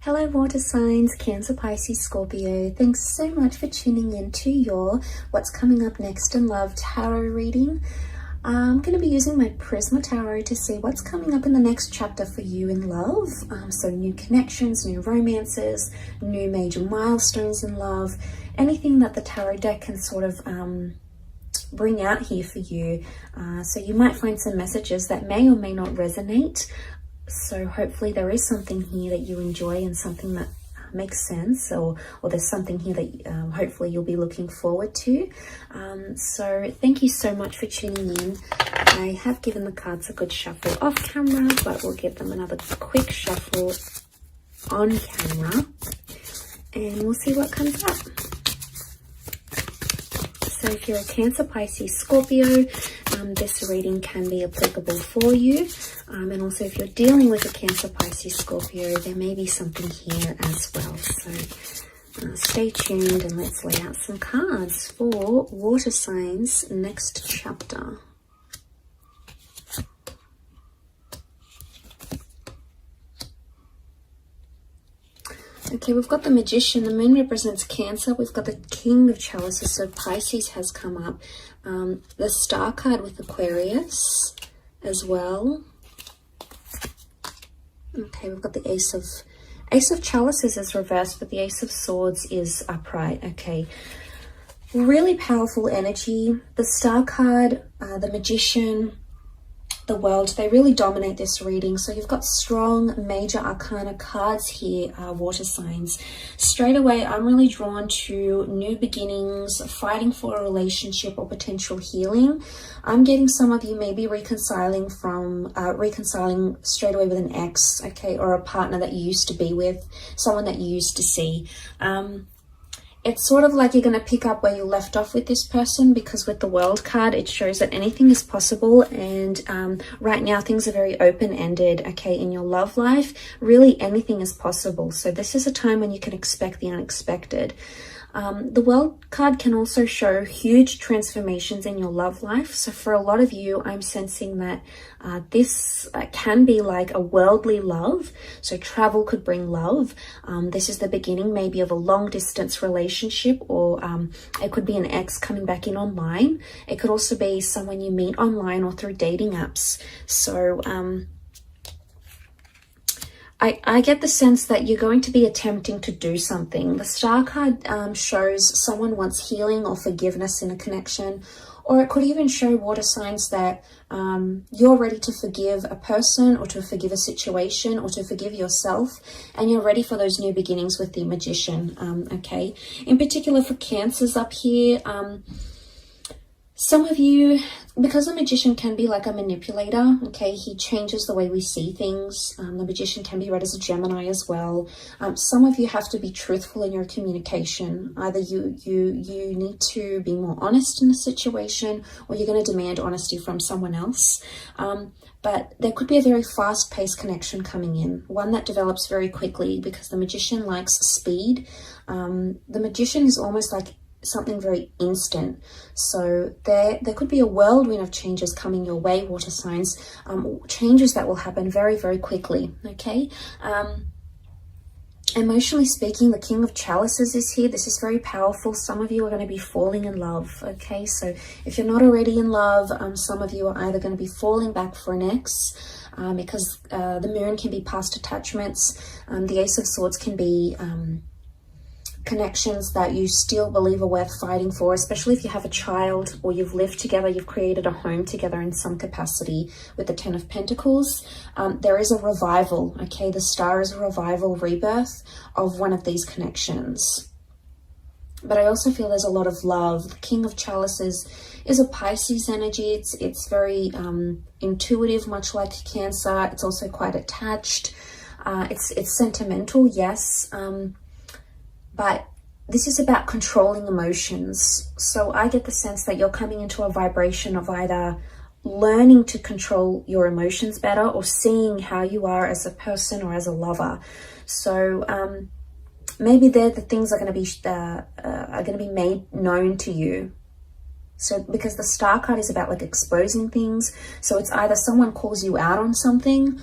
Hello water signs, Cancer, Pisces, Scorpio. Thanks so much for tuning in to your What's Coming Up Next in Love tarot reading. I'm going to be using my Prisma Tarot to see what's coming up in the next chapter for you in love. So new connections, new romances, new major milestones in love, anything that the tarot deck can sort of bring out here for you. So you might find some messages that may or may not resonate. So hopefully there is something here that you enjoy and something that makes sense, or there's something here that hopefully you'll be looking forward to. So thank you so much for tuning in. I have given the cards a good shuffle off camera, but we'll give them another quick shuffle on camera and we'll see what comes up. So if you're a Cancer, Pisces, Scorpio, this reading can be applicable for you. And also if you're dealing with a Cancer, Pisces, Scorpio, there may be something here as well. So stay tuned and let's lay out some cards for water signs next chapter. Okay, we've got the Magician. The Moon represents Cancer. We've got the King of Chalices, so Pisces has come up. The Star card with Aquarius as well. Okay, we've got the Ace of Chalices is reversed, but the Ace of Swords is upright. Okay, really powerful energy. The Star card, the Magician, the World, they really dominate this reading. So you've got strong major arcana cards here, water signs. Straight away, I'm really drawn to new beginnings, fighting for a relationship or potential healing. I'm getting some of you maybe reconciling straight away with an ex, okay, or a partner that you used to be with, someone that you used to see. It's sort of like you're going to pick up where you left off with this person, because with the World card, it shows that anything is possible. And right now, things are very open-ended, okay, in your love life. Really, anything is possible. So this is a time when you can expect the unexpected. The World card can also show huge transformations in your love life. So for a lot of you, I'm sensing that this can be like a worldly love. So travel could bring love. This is the beginning maybe of a long distance relationship, or it could be an ex coming back in online. It could also be someone you meet online or through dating apps. So I get the sense that you're going to be attempting to do something. The Star card shows someone wants healing or forgiveness in a connection, or it could even show water signs that you're ready to forgive a person, or to forgive a situation, or to forgive yourself, and you're ready for those new beginnings with the Magician, okay? In particular for Cancers up here, some of you, because the Magician can be like a manipulator, okay, he changes the way we see things. The Magician can be read as a Gemini as well. Some of you have to be truthful in your communication. Either you need to be more honest in a situation, or you're going to demand honesty from someone else. But there could be a very fast-paced connection coming in, one that develops very quickly, because the Magician likes speed. The Magician is almost like something very instant. So there could be a whirlwind of changes coming your way, water signs, changes that will happen very, very quickly, okay? Emotionally speaking, the King of Chalices is here. This is very powerful. Some of you are going to be falling in love, okay? So if you're not already in love, some of you are either going to be falling back for an ex, because the Moon can be past attachments. The Ace of Swords can be connections that you still believe are worth fighting for, especially if you have a child or you've lived together, you've created a home together in some capacity. With the Ten of Pentacles, there is a revival, okay? The Star is a revival, rebirth of one of these connections. But I also feel there's a lot of love. The King of Chalices is a Pisces energy. It's very intuitive, much like Cancer. It's also quite attached. It's sentimental, yes. But this is about controlling emotions. So I get the sense that you're coming into a vibration of either learning to control your emotions better, or seeing how you are as a person or as a lover. So maybe the things are going to be made known to you. So because the Star card is about like exposing things. So it's either someone calls you out on something,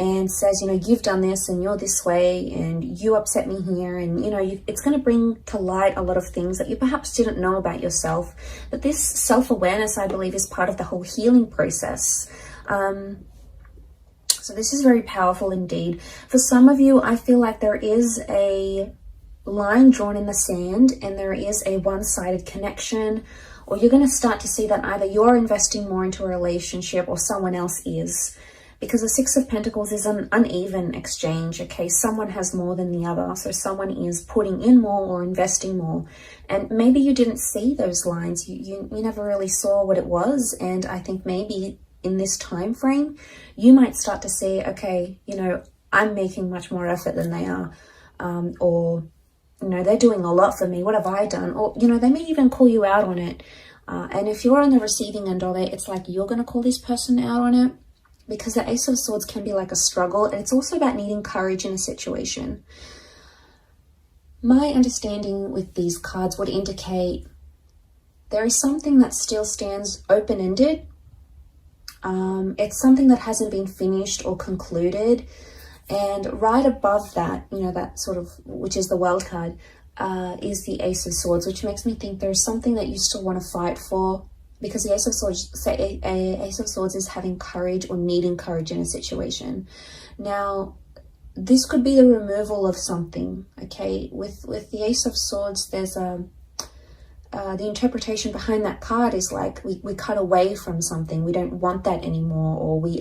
and says, you know, you've done this and you're this way and you upset me here. And, you know, it's going to bring to light a lot of things that you perhaps didn't know about yourself. But this self-awareness, I believe, is part of the whole healing process. So this is very powerful indeed. For some of you, I feel like there is a line drawn in the sand and there is a one-sided connection, or you're going to start to see that either you're investing more into a relationship or someone else is. Because the Six of Pentacles is an uneven exchange, okay? Someone has more than the other. So someone is putting in more or investing more. And maybe you didn't see those lines. You never really saw what it was. And I think maybe in this time frame, you might start to see, okay, you know, I'm making much more effort than they are. Or, you know, they're doing a lot for me. What have I done? Or, you know, they may even call you out on it. And if you're on the receiving end of it, it's like you're going to call this person out on it. Because the Ace of Swords can be like a struggle, and it's also about needing courage in a situation. My understanding with these cards would indicate there is something that still stands open-ended. It's something that hasn't been finished or concluded. And right above that, you know, that sort of, which is the World card, is the Ace of Swords, which makes me think there's something that you still want to fight for. Because the Ace of Swords is having courage or needing courage in a situation. Now, this could be the removal of something, okay? With the Ace of Swords, there's the interpretation behind that card is like we cut away from something. We don't want that anymore, or we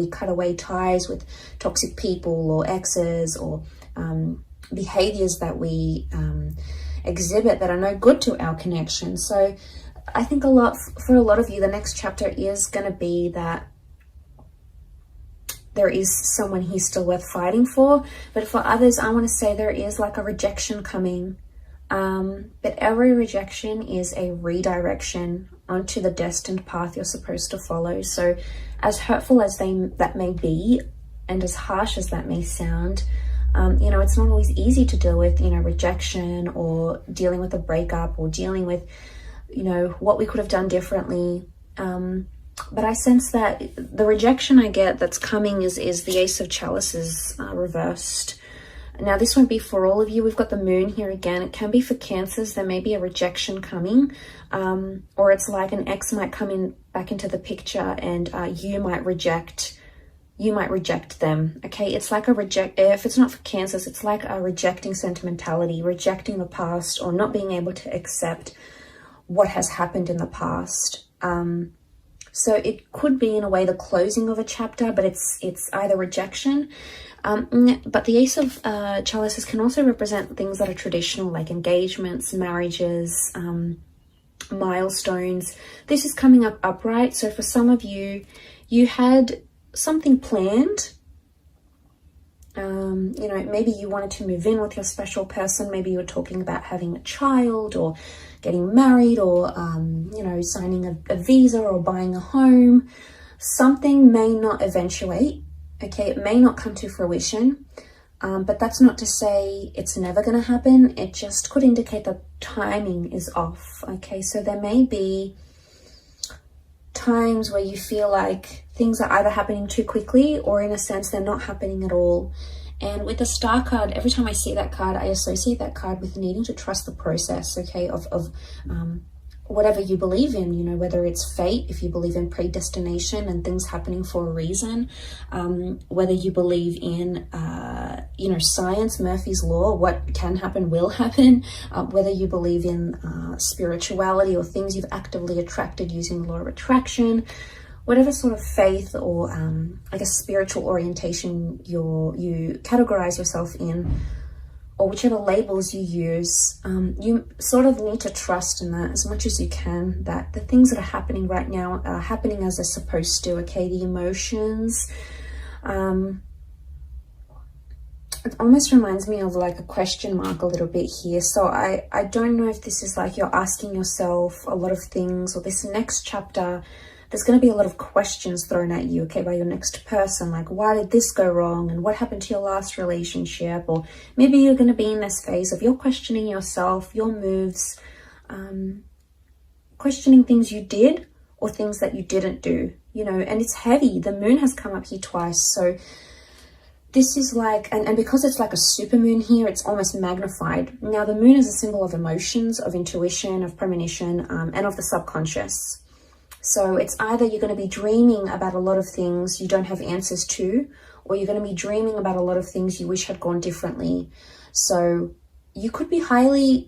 cut away ties with toxic people or exes or behaviors that we exhibit that are no good to our connection. So I think for a lot of you, the next chapter is going to be that there is someone here still worth fighting for. But for others, I want to say there is like a rejection coming. But every rejection is a redirection onto the destined path you're supposed to follow. So as hurtful as that may be, and as harsh as that may sound, you know, it's not always easy to deal with, you know, rejection or dealing with a breakup or dealing with, you know, what we could have done differently. But I sense that the rejection I get that's coming is the Ace of Chalices reversed. Now, this won't be for all of you. We've got the Moon here again. It can be for Cancers. There may be a rejection coming. Or it's like an ex might come back into the picture and you might reject them. Okay, it's like if it's not for Cancers, it's like a rejecting sentimentality, rejecting the past, or not being able to accept what has happened in the past. So it could be in a way the closing of a chapter, but it's either rejection. But the Ace of Chalices can also represent things that are traditional, like engagements, marriages, milestones. This is coming up upright. So for some of you, you had something planned. You know, maybe you wanted to move in with your special person. Maybe you were talking about having a child or getting married or, you know, signing a visa or buying a home. Something may not eventuate, okay? It may not come to fruition, but that's not to say it's never going to happen. It just could indicate that timing is off, okay? So there may be times where you feel like things are either happening too quickly or in a sense they're not happening at all. And with the Star card, every time I see that card, I associate that card with needing to trust the process, okay, of whatever you believe in, you know, whether it's fate, if you believe in predestination and things happening for a reason, whether you believe in, you know, science, Murphy's Law, what can happen will happen, whether you believe in spirituality or things you've actively attracted using the law of attraction, whatever sort of faith or I guess spiritual orientation you categorize yourself in, or whichever labels you use, you sort of need to trust in that as much as you can, that the things that are happening right now are happening as they're supposed to, okay? The emotions, it almost reminds me of like a question mark a little bit here. So I don't know if this is like you're asking yourself a lot of things, or this next chapter, there's going to be a lot of questions thrown at you, okay, by your next person. Like, why did this go wrong? And what happened to your last relationship? Or maybe you're going to be in this phase of you're questioning yourself, your moves, questioning things you did or things that you didn't do, you know, and it's heavy. The Moon has come up here twice. So this is like, and because it's like a super moon here, it's almost magnified. Now, the moon is a symbol of emotions, of intuition, of premonition, and of the subconscious. So it's either you're going to be dreaming about a lot of things you don't have answers to, or you're going to be dreaming about a lot of things you wish had gone differently. So you could be highly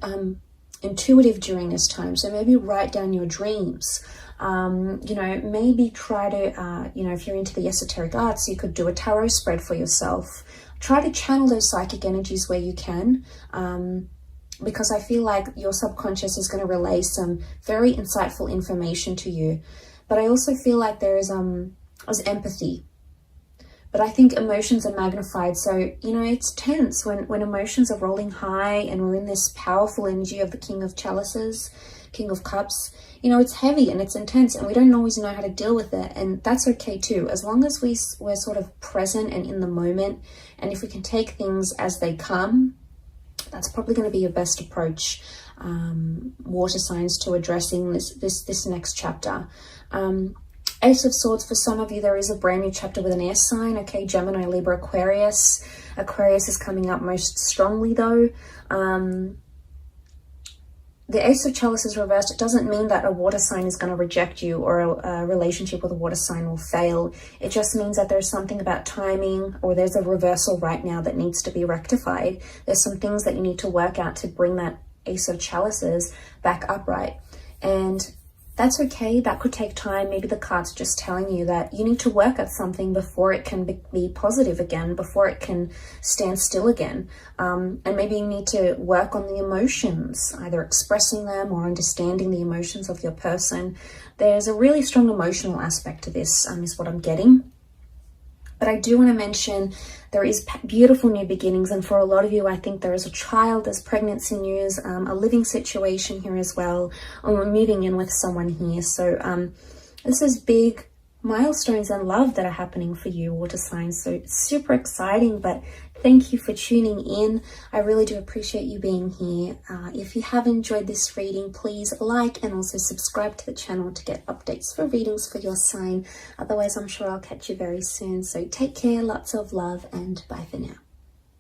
intuitive during this time. So maybe write down your dreams. You know, maybe try to, you know, if you're into the esoteric arts, you could do a tarot spread for yourself. Try to channel those psychic energies where you can, because I feel like your subconscious is going to relay some very insightful information to you. But I also feel like there is empathy. But I think emotions are magnified. So, you know, it's tense when emotions are rolling high and we're in this powerful energy of the King of Chalices, King of Cups. You know, it's heavy and it's intense and we don't always know how to deal with it. And that's okay too, as long as we're sort of present and in the moment. And if we can take things as they come, that's probably going to be your best approach, water signs, to addressing this next chapter. Ace of Swords, for some of you, there is a brand new chapter with an air sign. Okay, Gemini, Libra, Aquarius. Aquarius is coming up most strongly though. The Ace of Chalices reversed, it doesn't mean that a water sign is going to reject you or a relationship with a water sign will fail. It just means that there's something about timing, or there's a reversal right now that needs to be rectified. There's some things that you need to work out to bring that Ace of Chalices back upright. And that's okay. That could take time. Maybe the card's just telling you that you need to work at something before it can be positive again, before it can stand still again. And maybe you need to work on the emotions, either expressing them or understanding the emotions of your person. There's a really strong emotional aspect to this, is what I'm getting. But I do want to mention there is beautiful new beginnings. And for a lot of you, I think there is a child, there's pregnancy news, a living situation here as well. And we're moving in with someone here. So this is big milestones and love that are happening for you, water signs. So it's super exciting, but thank you for tuning in. I really do appreciate you being here. If you have enjoyed this reading, please like and also subscribe to the channel to get updates for readings for your sign. Otherwise, I'm sure I'll catch you very soon. So take care, lots of love, and bye for now.